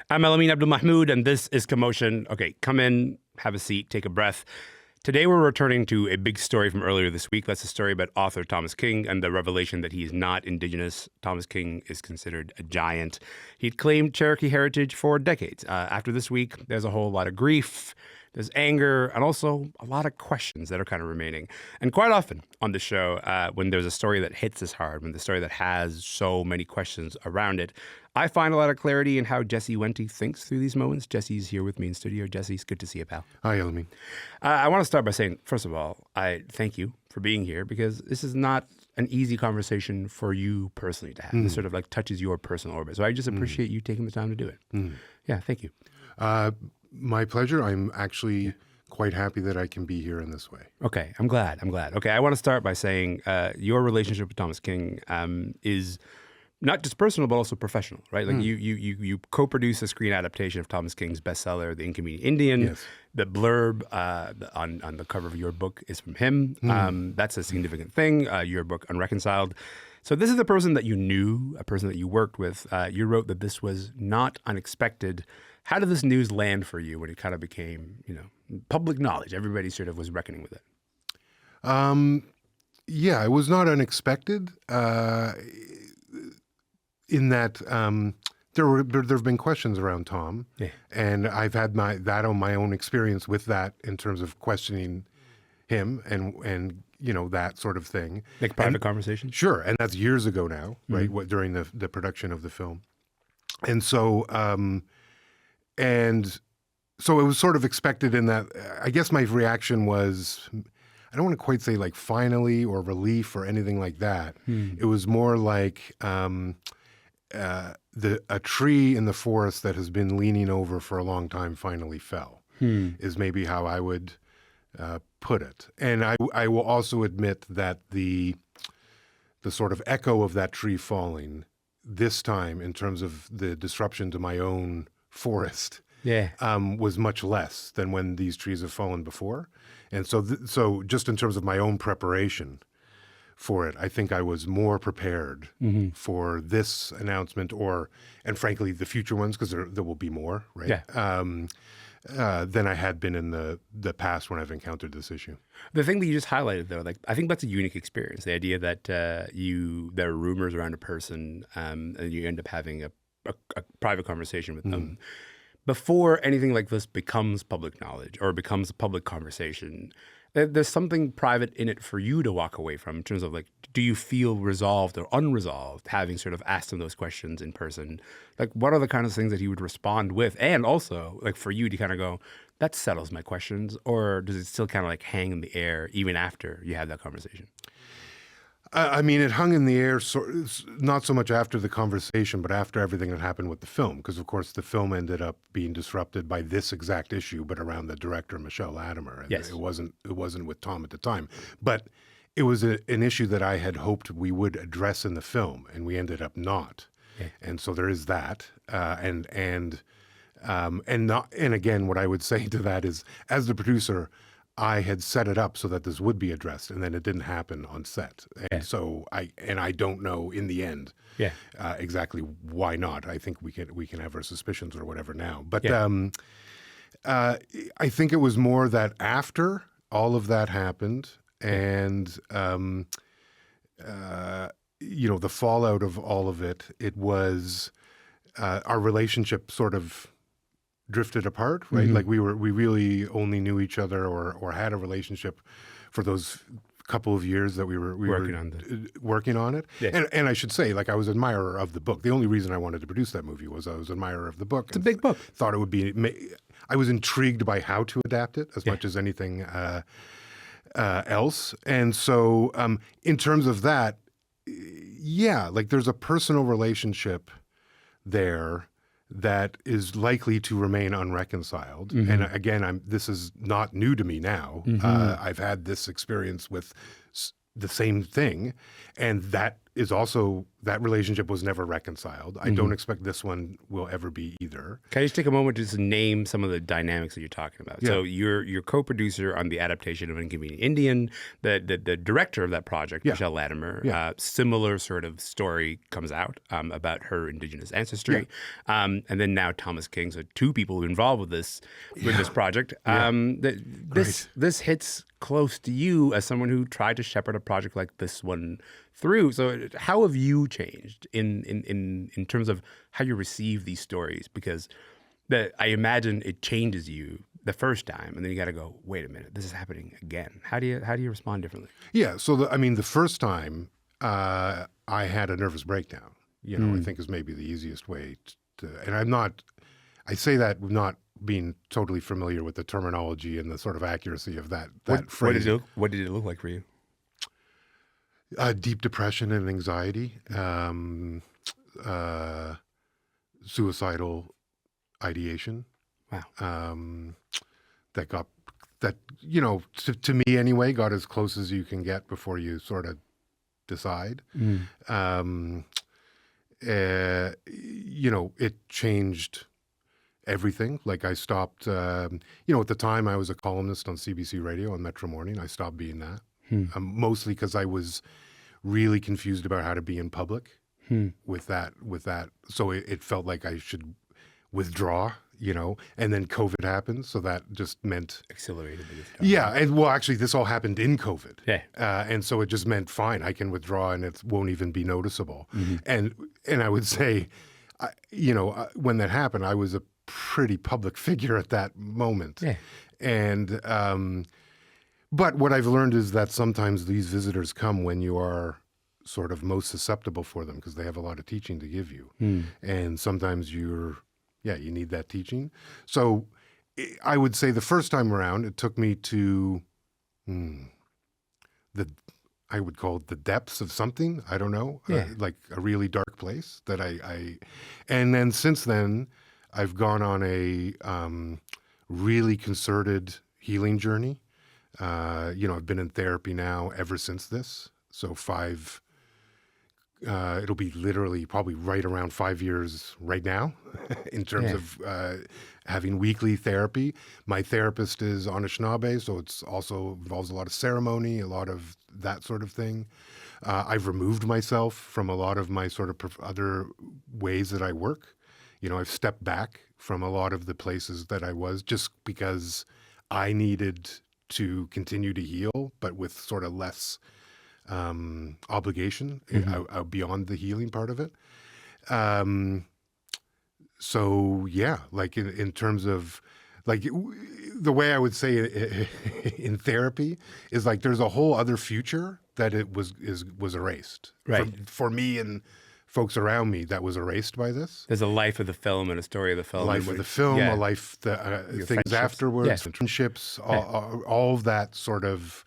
I'm Elamin Abdelmahmoud, and this is Commotion. Okay, come in, have a seat, take a breath. Today we're returning to a big story from earlier this week. That's a story about author Thomas King and the revelation that he is not Indigenous. Thomas King is considered a giant. He'd claimed Cherokee heritage for decades. After this week, there's a whole lot of grief, there's anger, and also a lot of questions that are kind of remaining. And quite often on the show, when there's a story that hits us hard, when the story that has so many questions around it, I find a lot of clarity in how Jesse Wente thinks through these moments. Jesse's here with me in studio. Jesse, it's good to see you, pal. Hi, Elamin. I want to start by saying, first of all, I thank you for being here because this is not an easy conversation for you personally to have. This sort of like touches your personal orbit. So I just appreciate you taking the time to do it. Yeah, thank you. My pleasure. I'm actually quite happy that I can be here in this way. Okay, I'm glad. Okay, I want to start by saying your relationship with Thomas King is not just personal, but also professional, right? Like you co-produce a screen adaptation of Thomas King's bestseller, The Inconvenient Indian. Yes. The blurb on the cover of your book is from him. That's a significant thing. Your book, Unreconciled. So this is a person that you knew, a person that you worked with. You wrote that this was not unexpected. How did this news land for you when it kind of became, public knowledge? Everybody sort of was reckoning with it. Yeah, it was not unexpected. In that there have been questions around Tom, and I've had my own experience with that in terms of questioning him and that sort of thing. Like private conversation? Sure, and that's years ago now, right? During the production of the film, and so it was sort of expected in that. I guess my reaction was, I don't want to quite say like finally or relief or anything like that. It was more like a tree in the forest that has been leaning over for a long time finally fell, is maybe how I would put it. And I will also admit that the sort of echo of that tree falling this time in terms of the disruption to my own forest was much less than when these trees have fallen before. And so just in terms of my own preparation for it, I think I was more prepared for this announcement and frankly, the future ones, because there will be more, right? Yeah. Than I had been in the past when I've encountered this issue. The thing that you just highlighted, though, like I think that's a unique experience. The idea that there are rumors around a person and you end up having a private conversation with them. Before anything like this becomes public knowledge or becomes a public conversation, there's something private in it for you to walk away from in terms of like, do you feel resolved or unresolved having sort of asked him those questions in person? Like, what are the kind of things that he would respond with? And also, like, for you to kind of go, that settles my questions, or does it still kind of like hang in the air even after you had that conversation? I mean, it hung in the air, not so much after the conversation, but after everything that happened with the film. Because, of course, the film ended up being disrupted by this exact issue, but around the director, Michelle Latimer. And yes. It wasn't with Tom at the time. But it was an issue that I had hoped we would address in the film, and we ended up not. Yeah. And so there is that. And again, what I would say to that is, as the producer, I had set it up so that this would be addressed, and then it didn't happen on set. And so I don't know in the end exactly why not. I think we can have our suspicions or whatever now. But I think it was more that after all of that happened and the fallout of all of it, it was our relationship sort of drifted apart, right? Like we really only knew each other or had a relationship for those couple of years that we were working on it. Yeah. And I should say, like, I was an admirer of the book. The only reason I wanted to produce that movie was I was an admirer of the book. It's a big book. Thought it would be. I was intrigued by how to adapt it as much as anything else. And so, in terms of that, like there's a personal relationship there that is likely to remain unreconciled. And again, this is not new to me now. I've had this experience with the same thing, and that is also that relationship was never reconciled. I don't expect this one will ever be either. Can I just take a moment to just name some of the dynamics that you're talking about? Yeah. So you're co-producer on the adaptation of Inconvenient Indian. The director of that project, Michelle Latimer, similar sort of story comes out about her Indigenous ancestry, and then now Thomas King. So two people involved with this project. This hits close to you as someone who tried to shepherd a project like this one through. So how have you changed in terms of how you receive these stories? Because I imagine it changes you the first time, and then you got to go, wait a minute, this is happening again. How do you respond differently? Yeah. So the first time I had a nervous breakdown. I think is maybe the easiest way to. And I say that not being totally familiar with the terminology and the sort of accuracy of that phrase. What did it look like for you? Deep depression and anxiety, suicidal ideation. Wow. To me anyway, got as close as you can get before you sort of decide. It changed everything. Like I stopped, at the time I was a columnist on CBC Radio on Metro Morning. I stopped being that. Mostly because I was really confused about how to be in public with that. So it felt like I should withdraw, and then COVID happened. So that just meant Accelerated. Yeah. And well, actually this all happened in COVID. Yeah. And so it just meant, fine, I can withdraw and it won't even be noticeable. And I would say, when that happened, I was a pretty public figure at that moment. Yeah. And, but what I've learned is that sometimes these visitors come when you are sort of most susceptible for them because they have a lot of teaching to give you. And sometimes you need that teaching. So I would say the first time around, it took me to I would call it the depths of something. I don't know, like a really dark place that and then since then, I've gone on a really concerted healing journey. I've been in therapy now ever since this. So it'll be literally probably right around 5 years right now in terms of having weekly therapy. My therapist is Anishinaabe, so it's also involves a lot of ceremony, a lot of that sort of thing. I've removed myself from a lot of my sort of other ways that I work. I've stepped back from a lot of the places that I was just because I needed to continue to heal, but with sort of less obligation beyond the healing part of it. So yeah, like in terms of like the way I would say it in therapy is like there's a whole other future that it was erased for me and folks around me that was erased by this. There's a life of the film and a story of the film. A life of the film, a life, things afterwards, friendships, all of that sort of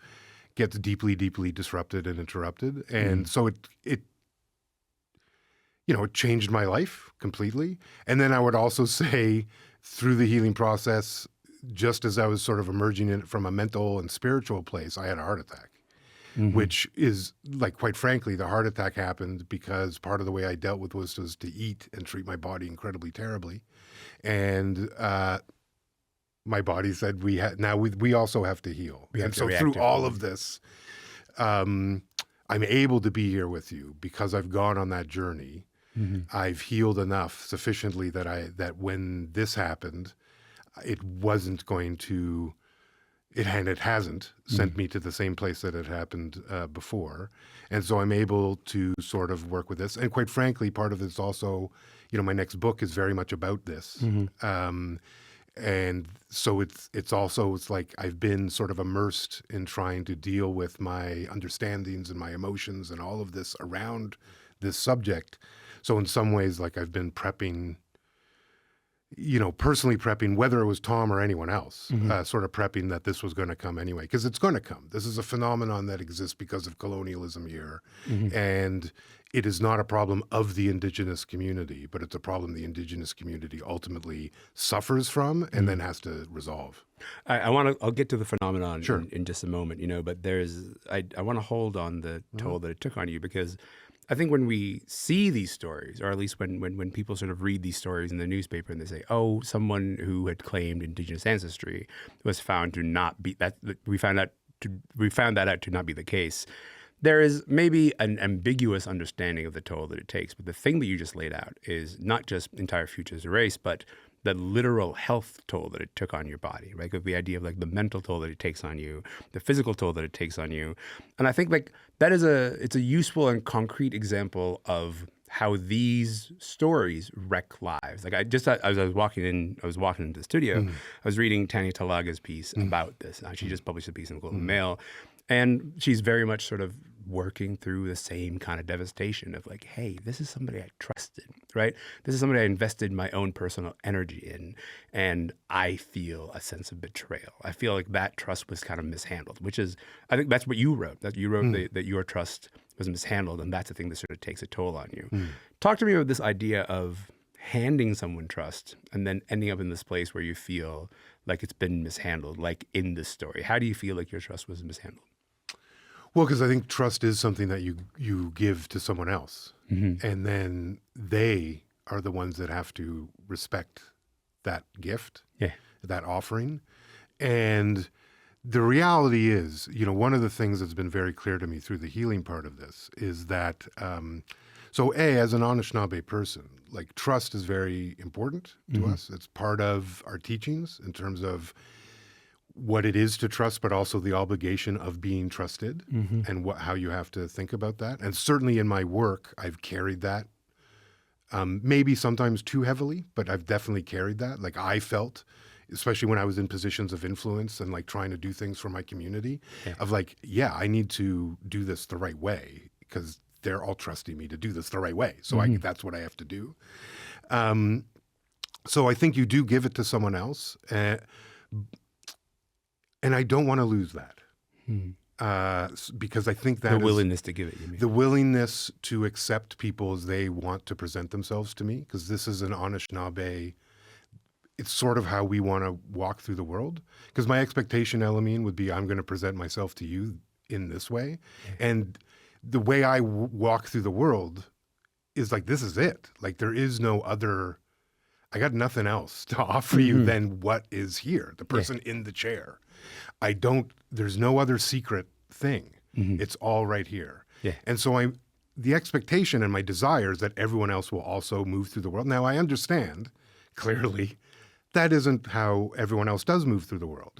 gets deeply, deeply disrupted and interrupted. And so it changed my life completely. And then I would also say through the healing process, just as I was sort of emerging in it from a mental and spiritual place, I had a heart attack. Which is, like, quite frankly, the heart attack happened because part of the way I dealt with was to eat and treat my body incredibly terribly. And my body said, we also have to heal. And so through all of this, I'm able to be here with you because I've gone on that journey. I've healed enough sufficiently that when this happened, it wasn't going to... It hasn't sent me to the same place that it happened before. And so I'm able to sort of work with this. And quite frankly, part of it's also, my next book is very much about this. And so it's like I've been sort of immersed in trying to deal with my understandings and my emotions and all of this around this subject. So in some ways, like I've been prepping, personally prepping, whether it was Tom or anyone else, sort of prepping that this was going to come anyway, because it's going to come. This is a phenomenon that exists because of colonialism here. And it is not a problem of the Indigenous community, but it's a problem the Indigenous community ultimately suffers from and then has to resolve. I'll get to the phenomenon in just a moment, but I want to hold on the toll that it took on you because I think when we see these stories, or at least when people sort of read these stories in the newspaper and they say, oh, someone who had claimed Indigenous ancestry was found to not be that, we found that out to not be the case. There is maybe an ambiguous understanding of the toll that it takes, but the thing that you just laid out is not just entire futures erased, but the literal health toll that it took on your body, right? Like the idea of like the mental toll that it takes on you, the physical toll that it takes on you. And I think like that is it's a useful and concrete example of how these stories wreck lives. Like as I was walking into the studio, I was reading Tanya Talaga's piece about this. She just published a piece in the Globe and Mail. And she's very much sort of working through the same kind of devastation of like, hey, this is somebody I trusted, right? This is somebody I invested my own personal energy in, and I feel a sense of betrayal. I feel like that trust was kind of mishandled, which is, I think that's what you wrote. That you wrote that your trust was mishandled, and that's the thing that sort of takes a toll on you. Talk to me about this idea of handing someone trust and then ending up in this place where you feel like it's been mishandled, like in this story. How do you feel like your trust was mishandled? Well, because I think trust is something that you give to someone else, and then they are the ones that have to respect that gift, that offering. And the reality is, one of the things that's been very clear to me through the healing part of this is that, as an Anishinaabe person, like trust is very important to us. It's part of our teachings in terms of what it is to trust, but also the obligation of being trusted and how you have to think about that. And certainly in my work, I've carried that, maybe sometimes too heavily, but I've definitely carried that. Like I felt, especially when I was in positions of influence and like trying to do things for my community, of like, I need to do this the right way because they're all trusting me to do this the right way. So that's what I have to do. So I think you do give it to someone else. And I don't want to lose that because I think that the willingness to give it, you mean? The willingness to accept people as they want to present themselves to me, because this is an Anishinaabe. It's sort of how we want to walk through the world. Because my expectation, Elamin, would be I'm going to present myself to you in this way. And the way I walk through the world is like, this is it. Like there is no other, I got nothing else to offer you than what is here, the person in the chair. There's no other secret thing. It's all right here. And so the expectation and my desire is that everyone else will also move through the world. Now I understand clearly that isn't how everyone else does move through the world.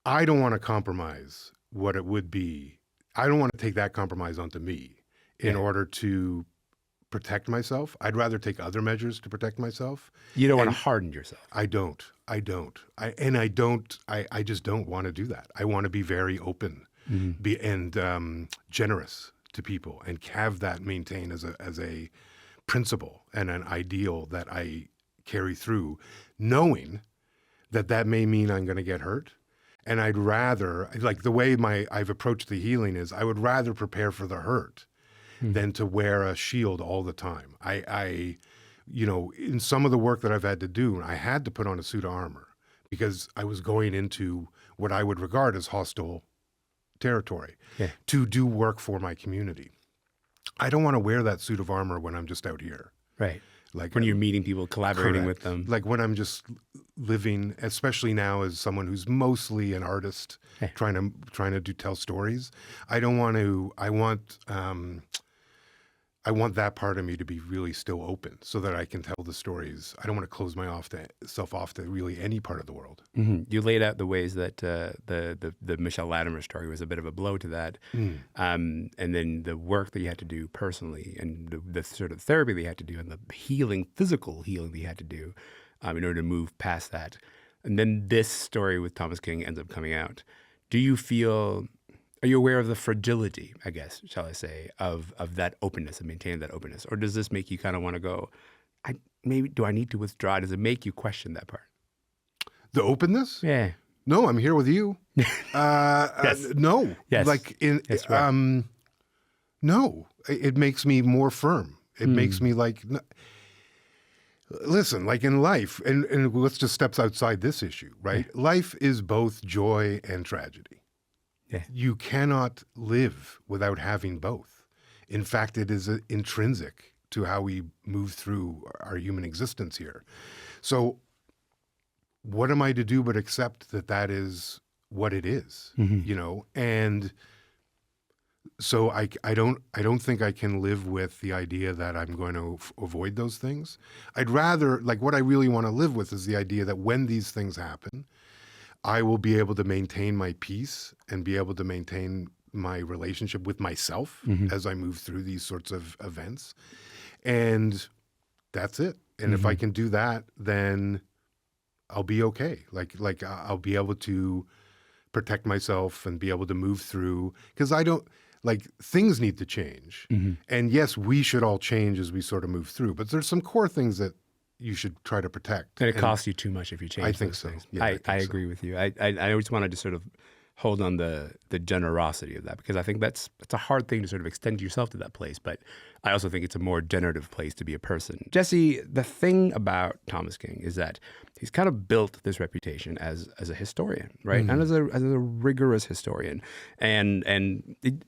I don't want to compromise what it would be. I don't want to take that compromise onto me in order to protect myself. I'd rather take other measures to protect myself. You don't want to harden yourself. I just don't want to do that. I want to be very open and generous to people and have that maintained as a principle and an ideal that I carry through, knowing that may mean I'm going to get hurt. And I'd rather, like the way I've approached the healing is I would rather prepare for the hurt than to wear a shield all the time. I in some of the work that I've had to do, I had to put on a suit of armor because I was going into what I would regard as hostile territory to do work for my community. I don't want to wear that suit of armor when I'm just out here. Right. Like when you're meeting people, collaborating with them. Like when I'm just living, especially now as someone who's mostly an artist, trying to tell stories. I don't want to. I want that part of me to be really still open so that I can tell the stories. I don't want to close myself off to really any part of the world. You laid out the ways that the Michelle Latimer story was a bit of a blow to that. And then the work that you had to do personally and the sort of therapy that you had to do and the physical healing that you had to do in order to move past that. And then this story with Thomas King ends up coming out. Are you aware of the fragility, I guess, shall I say, of that openness and maintaining that openness? Or does this make you kind of want to go, do I need to withdraw? Does it make you question that part? The openness? Yeah. No, I'm here with you. Yes. No. Yes. Yes, right. No. It makes me more firm. It makes me like, listen, like in life, and let's just step outside this issue, right? Yeah. Life is both joy and tragedy. Yeah. You cannot live without having both. In fact, it is intrinsic to how we move through our human existence here. So what am I to do but accept that that is what it is, you know? And so I don't think I can live with the idea that I'm going to avoid those things. I'd rather, like, what I really want to live with is the idea that when these things happen, I will be able to maintain my peace and be able to maintain my relationship with myself as I move through these sorts of events. And that's it. And if I can do that, then I'll be okay. Like I'll be able to protect myself and be able to move through, because I don't, like, things need to change. And yes, we should all change as we sort of move through, but there's some core things that you should try to protect. And it costs you too much if you change. I think those so. things. Yeah, I agree with you. I always wanted to sort of hold on the generosity of that, because I think that's a hard thing to sort of extend yourself to that place. But I also think it's a more generative place to be a person. Jesse, the thing about Thomas King is that he's kind of built this reputation as a historian, right? And as a rigorous historian. And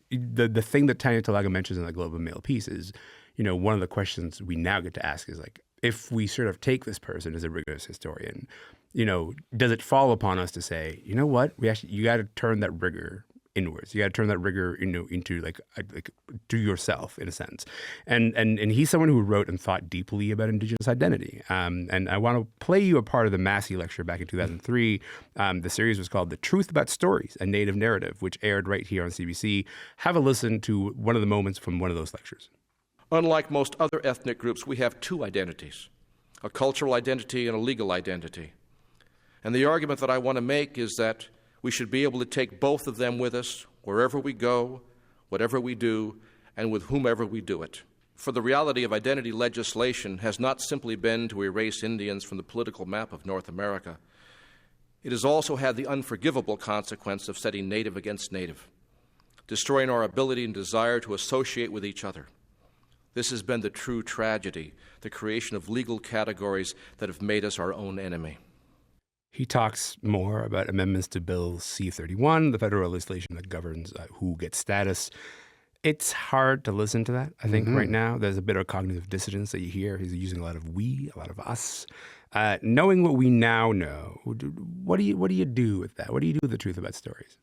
the thing that Tanya Talaga mentions in the Globe and Mail piece is, you know, one of the questions we now get to ask is, like, if we sort of take this person as a rigorous historian, you know, does it fall upon us to say, you know what, you got to turn that rigor inwards. You got to turn that rigor, you know, into like to yourself, in a sense. And he's someone who wrote and thought deeply about Indigenous identity. And I want to play you a part of the Massey lecture back in 2003. The series was called "The Truth About Stories: A Native Narrative," which aired right here on CBC. Have a listen to one of the moments from one of those lectures. Unlike most other ethnic groups, we have two identities, a cultural identity and a legal identity. And the argument that I want to make is that we should be able to take both of them with us wherever we go, whatever we do, and with whomever we do it. For the reality of identity legislation has not simply been to erase Indians from the political map of North America. It has also had the unforgivable consequence of setting native against native, destroying our ability and desire to associate with each other. This has been the true tragedy, the creation of legal categories that have made us our own enemy. He talks more about amendments to Bill C-31, the federal legislation that governs who gets status. It's hard to listen to that, I think, right now. There's a bit of cognitive dissonance that you hear. He's using a lot of we, a lot of us. Knowing what we now know, what do you do with that? What do you do with the truth about stories?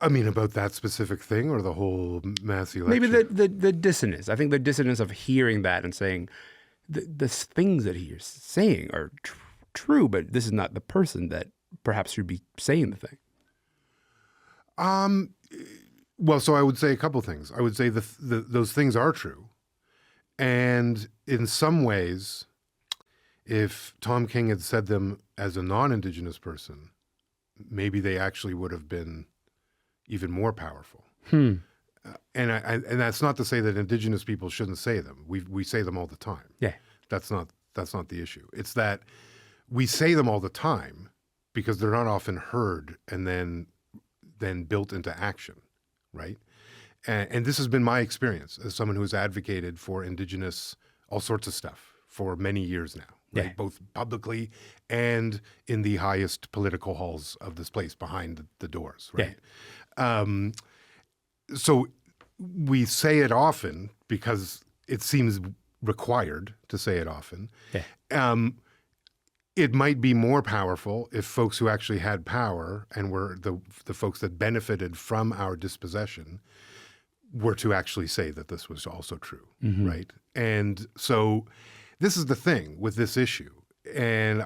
I mean, about that specific thing or the whole Massey lecture? Maybe the dissonance. I think the dissonance of hearing that and saying the things that he's saying are true, but this is not the person that perhaps should be saying the thing. Well, so I would say a couple things. I would say those things are true. And in some ways, if Tom King had said them as a non-Indigenous person, maybe they actually would have been even more powerful. And that's not to say that Indigenous people shouldn't say them. We say them all the time. Yeah. That's not the issue. It's that we say them all the time because they're not often heard and then built into action, right? And this has been my experience as someone who's advocated for Indigenous all sorts of stuff for many years now, right? Yeah. Both publicly and in the highest political halls of this place behind the doors, right? Yeah. So we say it often because it seems required to say it often. Yeah. It might be more powerful if folks who actually had power and were the folks that benefited from our dispossession were to actually say that this was also true, right? And so this is the thing with this issue. And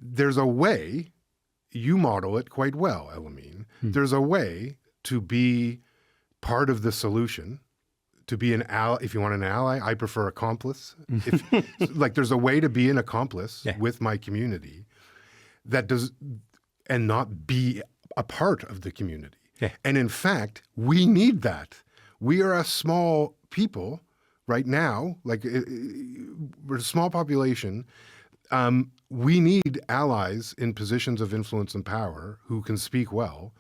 there's a way, you model it quite well, Elamin. There's a way to be part of the solution, to be an ally. If you want an ally, I prefer accomplice. There's a way to be an accomplice with my community that does, and not be a part of the community. Yeah. And in fact, we need that. We are a small people right now, we're a small population. We need allies in positions of influence and power who can speak well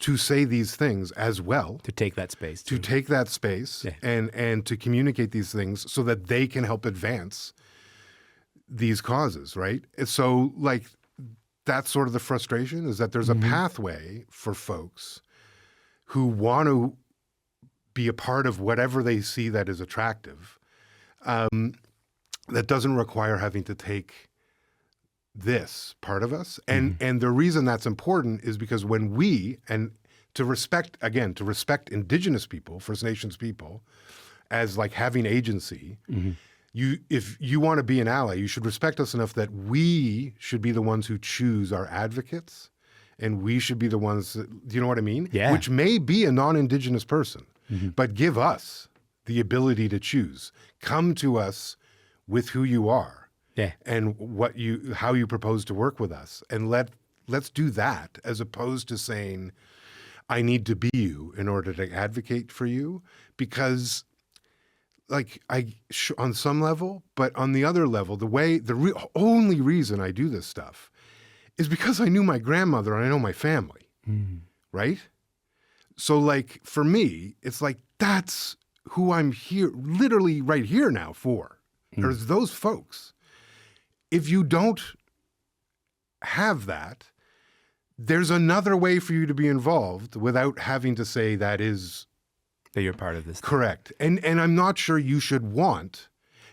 to say these things as well. To take that space. To take that space and to communicate these things so that they can help advance these causes, right? And so, that's sort of the frustration, is that there's a pathway for folks who want to be a part of whatever they see that is attractive, that doesn't require having to take this part of us. And the reason that's important is because when we, and to respect Indigenous people, First Nations people, as like having agency, if you want to be an ally, you should respect us enough that we should be the ones who choose our advocates, and we should be the ones that, do you know what I mean? Yeah. Which may be a non-Indigenous person, but give us the ability to choose. Come to us with who you are. Yeah. And how you propose to work with us, and let's do that, as opposed to saying, I need to be you in order to advocate for you, because like on some level, but on the other level, the only reason I do this stuff is because I knew my grandmother and I know my family, right? So like for me, it's like that's who I'm here, literally right here now for. There's those folks. If you don't have that, there's another way for you to be involved without having to say that you're part of this. Correct. And I'm not sure you should want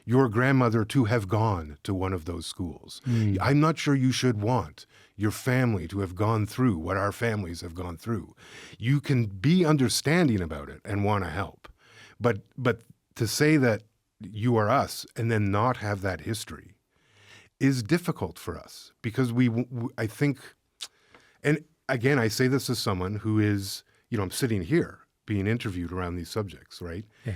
your grandmother to have gone to one of those schools. I'm not sure you should want your family to have gone through what our families have gone through. You can be understanding about it and want to help. But to say that you are us and then not have that history is difficult for us, because I think, and again, I say this as someone who is, I'm sitting here being interviewed around these subjects, right? Yeah.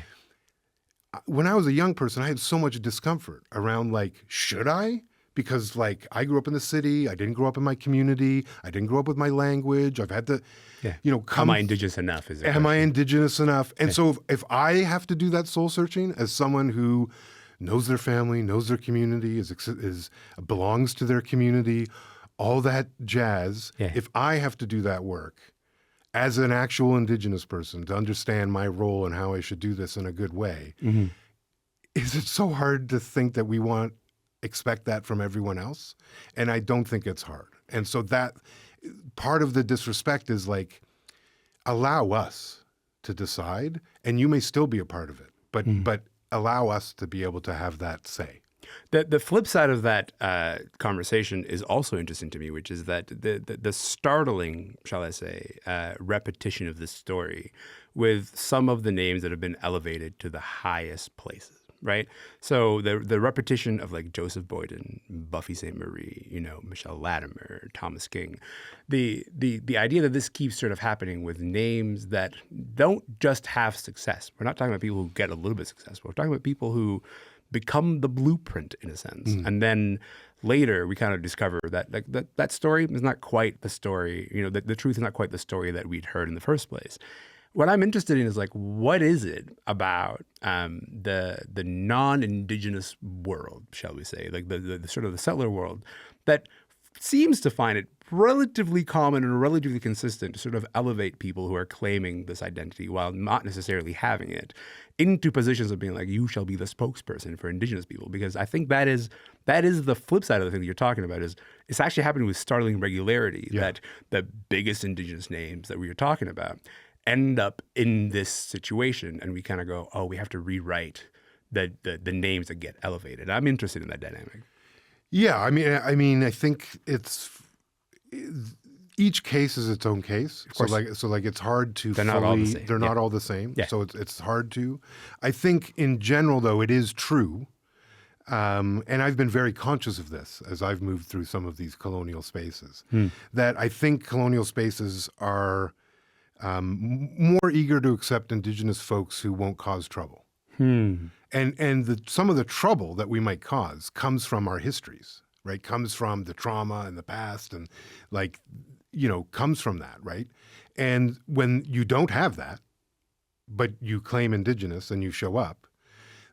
When I was a young person, I had so much discomfort around like, should I? Because like I grew up in the city, I didn't grow up in my community, I didn't grow up with my language. I've had to, Am I Indigenous enough? Am I Indigenous enough? And so if I have to do that soul searching as someone who knows their family, knows their community, belongs to their community, all that jazz, if I have to do that work as an actual Indigenous person to understand my role and how I should do this in a good way, is it so hard to think that we expect that from everyone else? And I don't think it's hard. And so that part of the disrespect is like, allow us to decide, and you may still be a part of it, but allow us to be able to have that say. The flip side of that conversation is also interesting to me, which is that the startling, shall I say, repetition of this story with some of the names that have been elevated to the highest places, right? So the repetition of like Joseph Boyden, Buffy St. Marie, Michelle Latimer, Thomas King, the idea that this keeps sort of happening with names that don't just have success. We're not talking about people who get a little bit successful. We're talking about people who become the blueprint in a sense. And then later we kind of discover that like that story is not quite the story, the truth is not quite the story that we'd heard in the first place. What I'm interested in is like, what is it about the non-Indigenous world, shall we say, like the sort of the settler world, that seems to find it relatively common and relatively consistent to sort of elevate people who are claiming this identity while not necessarily having it into positions of being like, you shall be the spokesperson for Indigenous people. Because I think that is the flip side of the thing that you're talking about, is it's actually happening with startling regularity that the biggest Indigenous names that we were talking about end up in this situation, and we kind of go, oh, we have to rewrite the names that get elevated. I'm interested in that dynamic. Yeah, I mean, I think each case is its own case. So like it's hard to. They're not all the same. They're not all the same. Yeah. So it's hard to. I think in general, though, it is true, and I've been very conscious of this as I've moved through some of these colonial spaces. That I think colonial spaces are more eager to accept Indigenous folks who won't cause trouble. And some of the trouble that we might cause comes from our histories, right? Comes from the trauma and the past, and comes from that, right? And when you don't have that, but you claim Indigenous and you show up,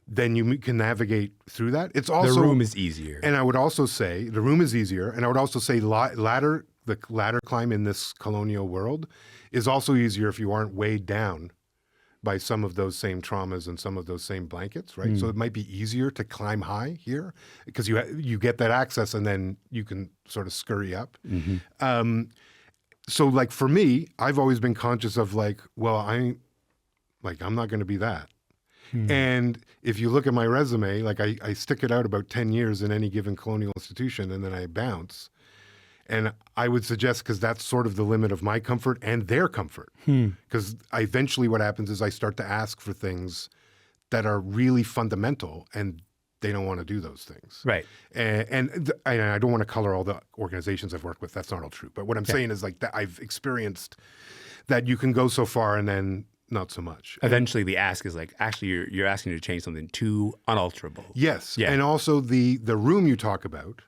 then you can navigate through that. It's also the room is easier. And I would also say the room is easier. And I would also say the ladder climb in this colonial world is also easier if you aren't weighed down by some of those same traumas and some of those same blankets, right? So it might be easier to climb high here because you get that access, and then you can sort of scurry up. So like for me, I've always been conscious of like, well, Like, I'm not going to be that. And if you look at my resume, like I stick it out about 10 years in any given colonial institution and then I bounce. And I would suggest, because that's sort of the limit of my comfort and their comfort. Because eventually what happens is I start to ask for things that are really fundamental and they don't want to do those things. Right. And I don't want to color all the organizations I've worked with. That's not all true. But what I'm saying is like that I've experienced that you can go so far and then not so much. Eventually, the ask is like, actually, you're asking to change something too unalterable. Yes. Yeah. And also the room you talk about,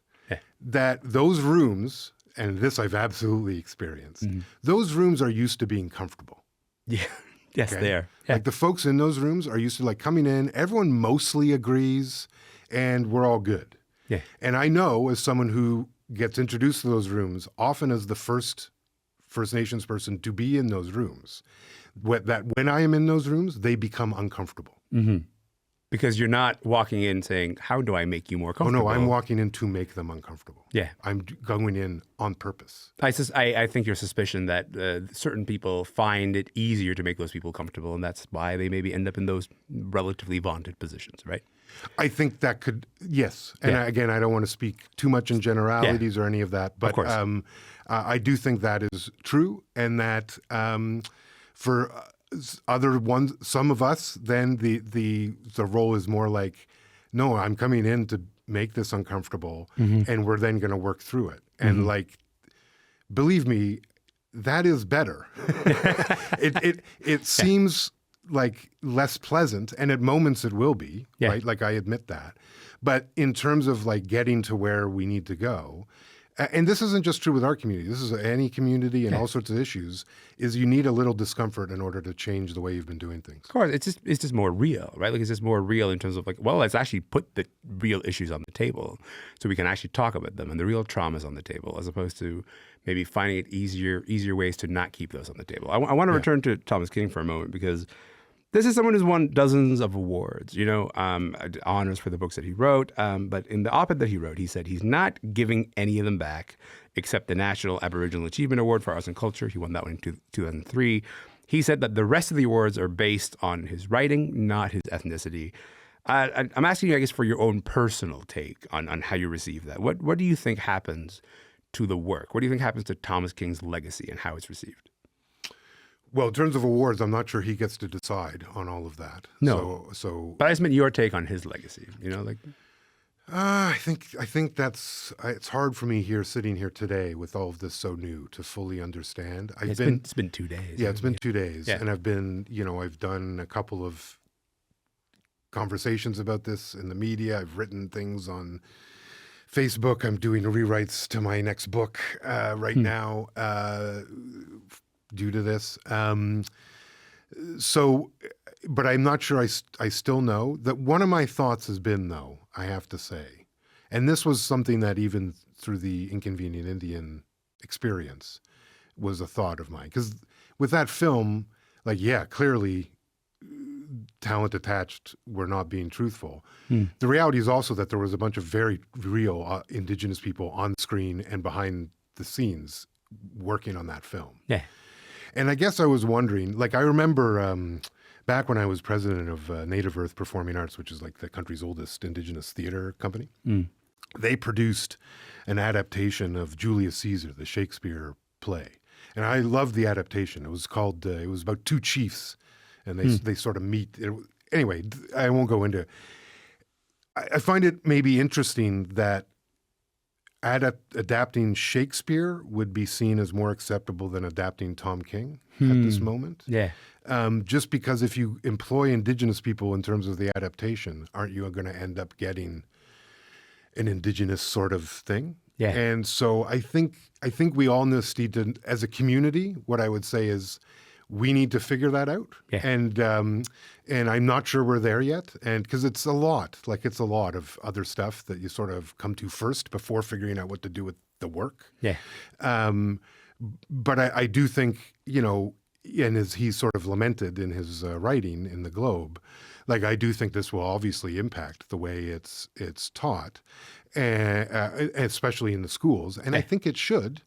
that those rooms, and this I've absolutely experienced, those rooms are used to being comfortable. Yeah. Yes, Okay? they are. Yeah. Like the folks in those rooms are used to like coming in, everyone mostly agrees, and we're all good. Yeah. And I know as someone who gets introduced to those rooms, often as the first First Nations person to be in those rooms, that when I am in those rooms, they become uncomfortable. Because you're not walking in saying, how do I make you more Oh comfortable? no, I'm walking in to make them uncomfortable. Yeah. I'm going in on purpose. I think your suspicion that certain people find it easier to make those people comfortable, and that's why they maybe end up in those relatively vaunted positions, right? I think that could, yes. And again, I don't want to speak too much in generalities or any of that, but I do think that is true, and that for other ones, some of us, then the role is more like, no, I'm coming in to make this uncomfortable, and we're then going to work through it. And like, believe me, that is better. It seems like less pleasant, and at moments it will be, right? Like I admit that. But in terms of like getting to where we need to go, and this isn't just true with our community, this is any community and all sorts of issues, is you need a little discomfort in order to change the way you've been doing things. Of course, it's just more real, right? Like it's just more real in terms of like, well, let's actually put the real issues on the table so we can actually talk about them and the real traumas on the table, as opposed to maybe finding it easier ways to not keep those on the table. I want to return to Thomas King for a moment, because this is someone who's won dozens of awards, honors for the books that he wrote. But in the op-ed that he wrote, he said he's not giving any of them back except the National Aboriginal Achievement Award for Arts and Culture. He won that one in 2003. He said that the rest of the awards are based on his writing, not his ethnicity. I'm asking you, I guess, for your own personal take on how you receive that. What do you think happens to the work? What do you think happens to Thomas King's legacy and how it's received? Well, in terms of awards, I'm not sure he gets to decide on all of that. No. So But I just meant your take on his legacy, I think that's it's hard for me sitting here today with all of this so new to fully understand. It's been 2 days. Yeah, it's been 2 days, Yeah. and I've done a couple of conversations about this in the media. I've written things on Facebook. I'm doing rewrites to my next book right now due to this. But I'm not sure I still know. That one of my thoughts has been, though, I have to say, and this was something that even through the Inconvenient Indian experience was a thought of mine. Because with that film, like, yeah, clearly talent attached were not being truthful. The reality is also that there was a bunch of very real Indigenous people on screen and behind the scenes working on that film. Yeah. And I guess I was wondering, like I remember back when I was president of Native Earth Performing Arts, which is like the country's oldest Indigenous theater company, they produced an adaptation of Julius Caesar, the Shakespeare play. And I loved the adaptation. It was called, it was about two chiefs, and they sort of meet. Anyway, I won't go into it. I find it maybe interesting that adapting Shakespeare would be seen as more acceptable than adapting Tom King at this moment. Yeah. Just because if you employ Indigenous people in terms of the adaptation, aren't you going to end up getting an Indigenous sort of thing? Yeah. And so I think we all need to, as a community, what I would say is we need to figure that out. Yeah. And I'm not sure we're there yet. And because it's a lot of other stuff that you sort of come to first before figuring out what to do with the work. Yeah. But I do think, and as he sort of lamented in his writing in the Globe, like I do think this will obviously impact the way it's taught, especially in the schools. And I think it should.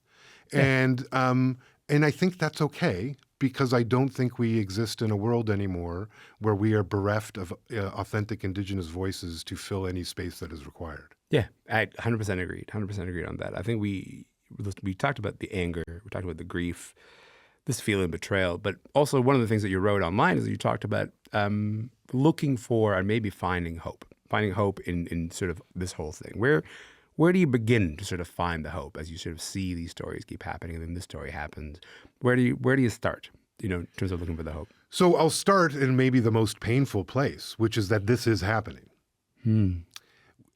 And I think that's okay. because I don't think we exist in a world anymore where we are bereft of authentic Indigenous voices to fill any space that is required. Yeah, I 100% agreed. 100% agreed on that. I think we talked about the anger, we talked about the grief, this feeling of betrayal, but also one of the things that you wrote online is that you talked about looking for and maybe finding hope in sort of this whole thing. Where do you begin to sort of find the hope as you sort of see these stories keep happening and then this story happens? Where do you start, in terms of looking for the hope? So I'll start in maybe the most painful place, which is that this is happening.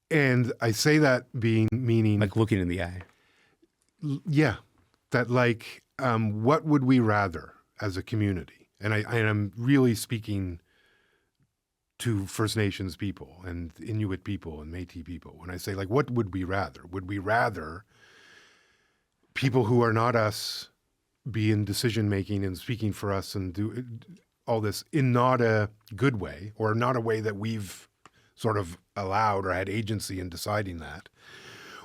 And I say that meaning... Like looking in the eye. Yeah. That what would we rather as a community? And I'm really speaking to First Nations people and Inuit people and Métis people. When I say, what would we rather? Would we rather people who are not us be in decision-making and speaking for us and do all this in not a good way or not a way that we've sort of allowed or had agency in deciding that?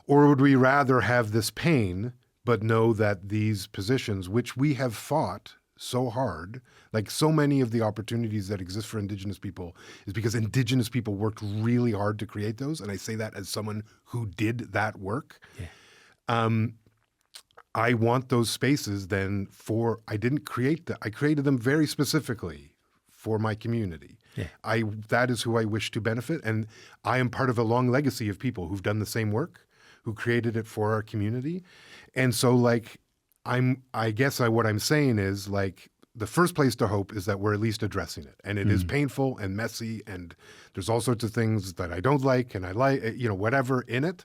Or would we rather have this pain but know that these positions, which we have fought so hard, like so many of the opportunities that exist for Indigenous people is because Indigenous people worked really hard to create those. And I say that as someone who did that work. Yeah. I want those spaces then I didn't create them. I created them very specifically for my community. Yeah. That is who I wish to benefit. And I am part of a long legacy of people who've done the same work, who created it for our community. And so what I'm saying is the first place to hope is that we're at least addressing it. And it is painful and messy and there's all sorts of things that I don't like and I like, whatever in it.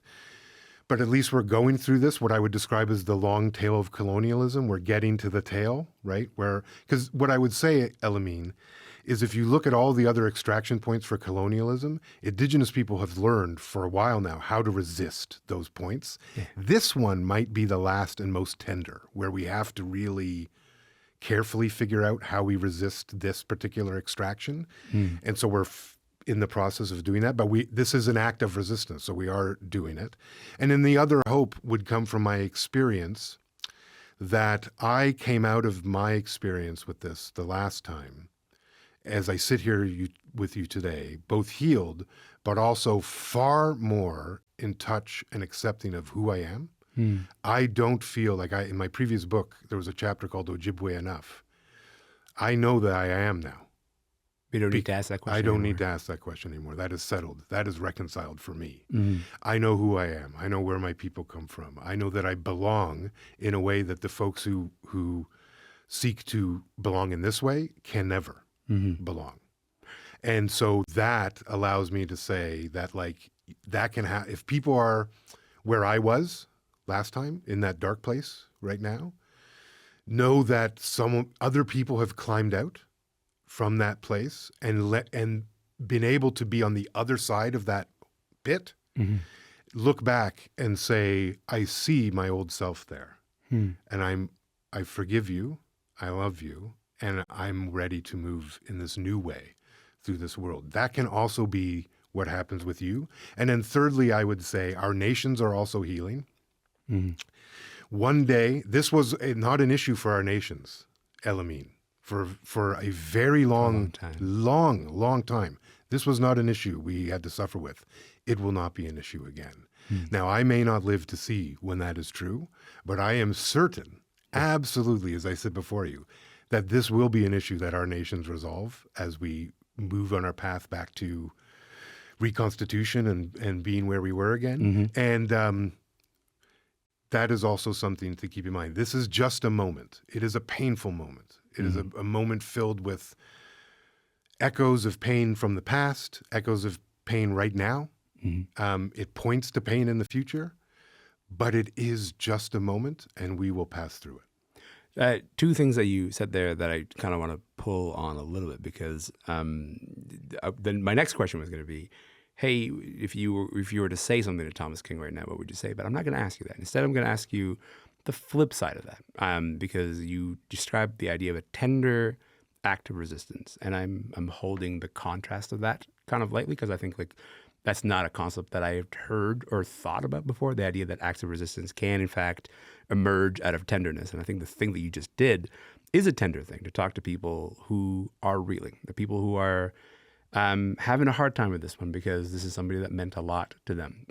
But at least we're going through this, what I would describe as the long tail of colonialism. We're getting to the tail, right? Because what I would say, Elamin, is if you look at all the other extraction points for colonialism, Indigenous people have learned for a while now how to resist those points. Yeah. This one might be the last and most tender, where we have to really carefully figure out how we resist this particular extraction. And so we're in the process of doing that, but this is an act of resistance, so we are doing it. And then the other hope would come from my experience that I came out of my experience with this the last time, as I sit here with you today, both healed, but also far more in touch and accepting of who I am. I don't feel like in my previous book, there was a chapter called Ojibwe Enough. I know that I am now. You don't need to ask that question I don't anymore. need to ask that question anymore. That is settled. That is reconciled for me. I know who I am. I know where my people come from. I know that I belong in a way that the folks who seek to belong in this way can never belong. And so that allows me to say that that can happen. If people are where I was last time in that dark place right now, know that other people have climbed out from that place and been able to be on the other side of that pit, look back and say, I see my old self there. And I forgive you, I love you, and I'm ready to move in this new way through this world. That can also be what happens with you. And then thirdly, I would say our nations are also healing. One day, this was not an issue for our nations, Elamin. For a very long time. This was not an issue we had to suffer with. It will not be an issue again. Now, I may not live to see when that is true, but I am certain, absolutely, as I said before you, that this will be an issue that our nations resolve as we move on our path back to reconstitution and being where we were again. And that is also something to keep in mind. This is just a moment. It is a painful moment. It is a moment filled with echoes of pain from the past, echoes of pain right now. It points to pain in the future, but it is just a moment, and we will pass through it. Two things that you said there that I kind of want to pull on a little bit because then my next question was going to be, hey, if you were to say something to Thomas King right now, what would you say? But I'm not going to ask you that. Instead, I'm going to ask you the flip side of that, because you described the idea of a tender act of resistance, and I'm holding the contrast of that kind of lightly because I think that's not a concept that I've heard or thought about before. The idea that acts of resistance can, in fact, emerge out of tenderness, and I think the thing that you just did is a tender thing to talk to people who are reeling, the people who are having a hard time with this one because this is somebody that meant a lot to them.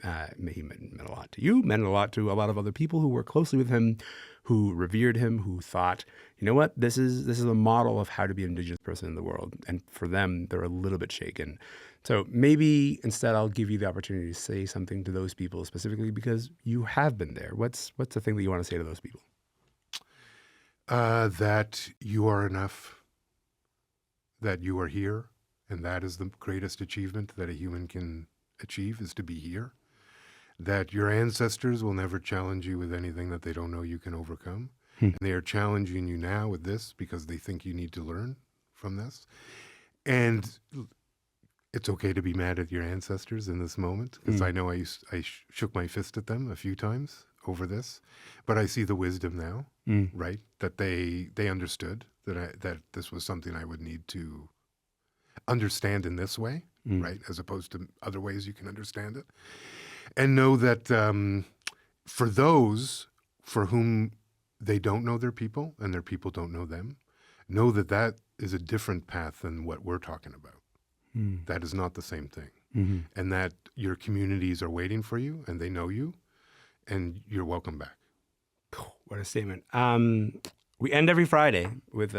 He meant a lot to you, meant a lot to a lot of other people who worked closely with him, who revered him, who thought, you know what, this is a model of how to be an Indigenous person in the world. And for them, they're a little bit shaken. So maybe instead I'll give you the opportunity to say something to those people specifically because you have been there. What's the thing that you want to say to those people? That you are enough, that you are here, and that is the greatest achievement that a human can achieve, is to be here. That your ancestors will never challenge you with anything that they don't know you can overcome. And they are challenging you now with this because they think you need to learn from this. And it's okay to be mad at your ancestors in this moment, because I know I shook my fist at them a few times over this, but I see the wisdom now, right? That they understood that this was something I would need to understand in this way, right? As opposed to other ways you can understand it. And know that for those for whom they don't know their people and their people don't know them, know that that is a different path than what we're talking about. That is not the same thing. And that your communities are waiting for you and they know you and you're welcome back. What a statement. We end every Friday with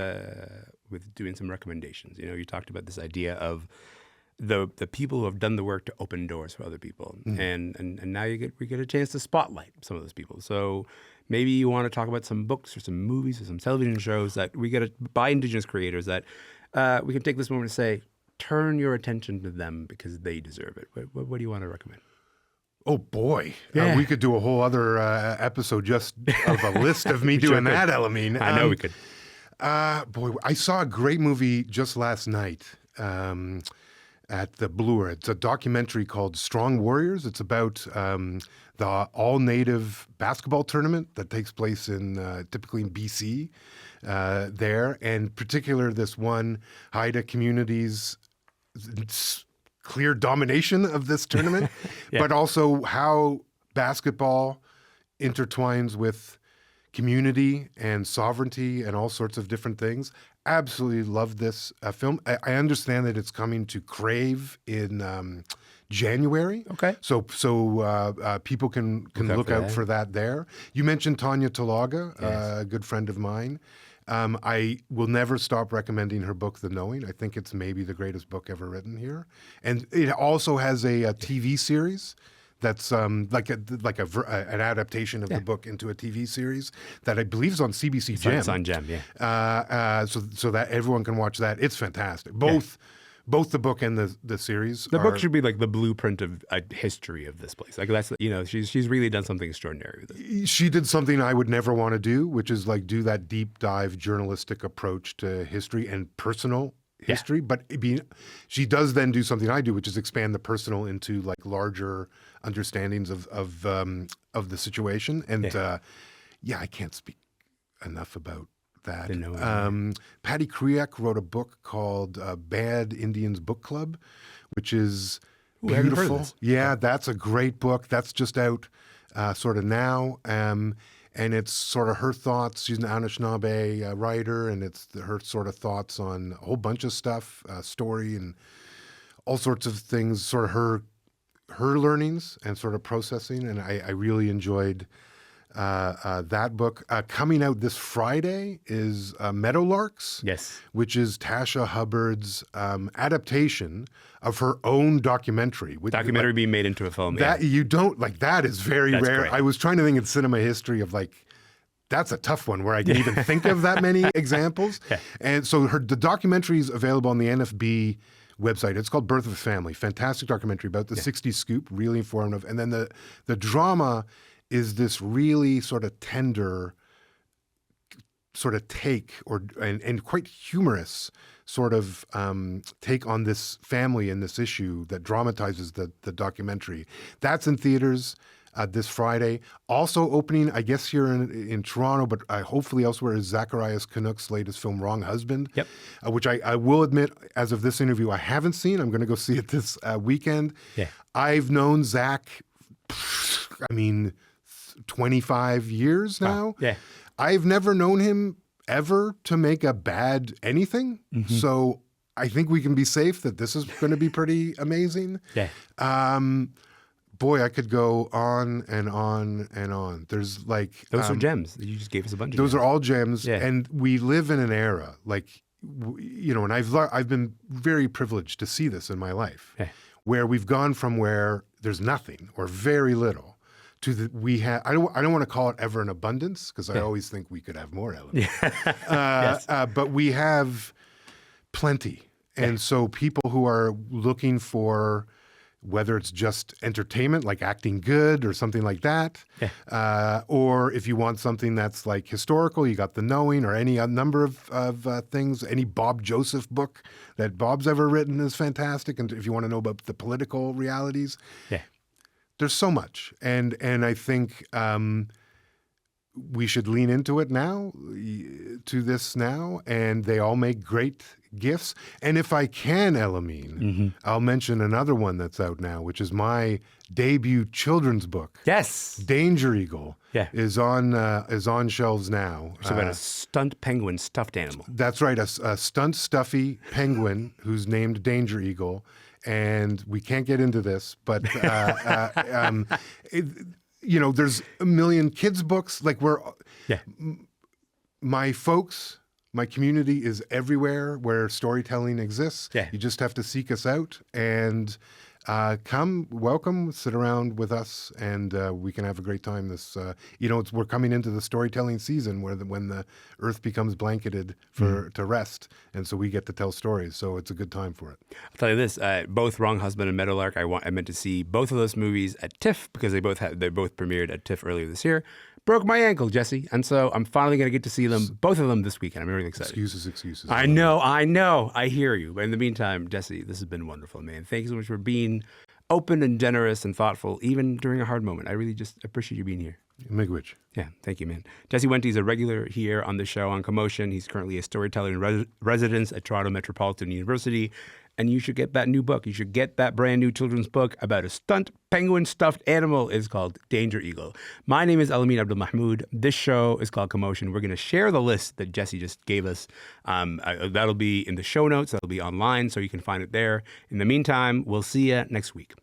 doing some recommendations. You know, you talked about this idea of the people who have done the work to open doors for other people. And now we get a chance to spotlight some of those people. So maybe you want to talk about some books or some movies or some television shows that we get by Indigenous creators that we can take this moment to say, turn your attention to them because they deserve it. What do you want to recommend? Oh boy, we could do a whole other episode just of a list of me doing that, Elamin. I know we could. Boy, I saw a great movie just last night at the Belcourt. It's a documentary called Strong Warriors. It's about the all-native basketball tournament that takes place typically in BC there, and particular this one Haida community's clear domination of this tournament, but also how basketball intertwines with community and sovereignty and all sorts of different things. Absolutely love this film. I understand that it's coming to Crave in January. Okay. So people can look out for that there. You mentioned Tanya Talaga, a good friend of mine. I will never stop recommending her book, The Knowing. I think it's maybe the greatest book ever written here. And it also has a TV series that's like an adaptation of the book into a TV series that I believe is on CBC Gem. It's on Gem, yeah. So that everyone can watch that. It's fantastic. Both the book and the series. The book should be like the blueprint of a history of this place. Like that's, you know, she's really done something extraordinary with it. She did something I would never want to do, which is like do that deep dive journalistic approach to history and personal history. But she does then do something I do, which is expand the personal into like larger understandings of the situation. And I can't speak enough about that. Patty Krawec wrote a book called Bad Indians Book Club, which is beautiful. Yeah, that's a great book. That's just out sort of now. And it's sort of her thoughts. She's an Anishinaabe writer, and it's her sort of thoughts on a whole bunch of stuff, story and all sorts of things, sort of her learnings and sort of processing. And I really enjoyed that book. Coming out this Friday is Meadowlarks, which is Tasha Hubbard's adaptation of her own documentary. Documentary being made into a film. That you don't like. That is very rare. Great. I was trying to think in cinema history of like, that's a tough one where I can even think of that many examples. And so the documentary is available on the NFB website. It's called Birth of a Family. Fantastic documentary about the 60s scoop, really informative. And then the drama is this really sort of tender sort of take and quite humorous sort of take on this family and this issue that dramatizes the documentary. That's in theaters this Friday. Also opening, I guess here in Toronto, but hopefully elsewhere, is Zacharias Canuck's latest film, Wrong Husband, which I will admit, as of this interview, I haven't seen. I'm going to go see it this weekend. I've known Zach, 25 years now. I've never known him ever to make a bad anything. So I think we can be safe that this is going to be pretty amazing. Yeah. Boy, I could go on and on and on. There's like Those are gems. You just gave us a bunch of those gems. are all gems, Yeah. and we live in an era like and I've been very privileged to see this in my life, where we've gone from where there's nothing or very little to we have. I don't want to call it ever an abundance because I always think we could have more elements. But we have plenty, and so people who are looking for, whether it's just entertainment, like acting good or something like that, or if you want something that's like historical, you got The Knowing or any number of things. Any Bob Joseph book that Bob's ever written is fantastic. And if you want to know about the political realities, there's so much. And I think we should lean into it now, and they all make great gifts. And if I can, Elamin, I'll mention another one that's out now, which is my debut children's book. Yes. Danger Eagle is on shelves now. It's about a stunt penguin stuffed animal. That's right, a stunt stuffy penguin who's named Danger Eagle. And we can't get into this, but there's a million kids' books. Like my community is everywhere where storytelling exists. You just have to seek us out and welcome, sit around with us, and we can have a great time. We're coming into the storytelling season when the earth becomes blanketed to rest, and so we get to tell stories. So it's a good time for it. I'll tell you this: both Wrong Husband and Meadowlark. I meant to see both of those movies at TIFF because they both premiered at TIFF earlier this year. Broke my ankle, Jesse, and so I'm finally going to get to see them, both of them, this weekend. I'm really excited. Excuses. I know. I hear you. But in the meantime, Jesse, this has been wonderful, man. Thank you so much for being open and generous and thoughtful, even during a hard moment. I really just appreciate you being here. Miigwech. Yeah, thank you, man. Jesse Wente is a regular here on the show on Commotion. He's currently a storyteller in residence at Toronto Metropolitan University. And you should get that new book. You should get that brand new children's book about a stunt penguin stuffed animal. It's called Danger Eagle. My name is Elamin Abdelmahmoud. This show is called Commotion. We're going to share the list that Jesse just gave us. That'll be in the show notes. That'll be online, so you can find it there. In the meantime, we'll see you next week.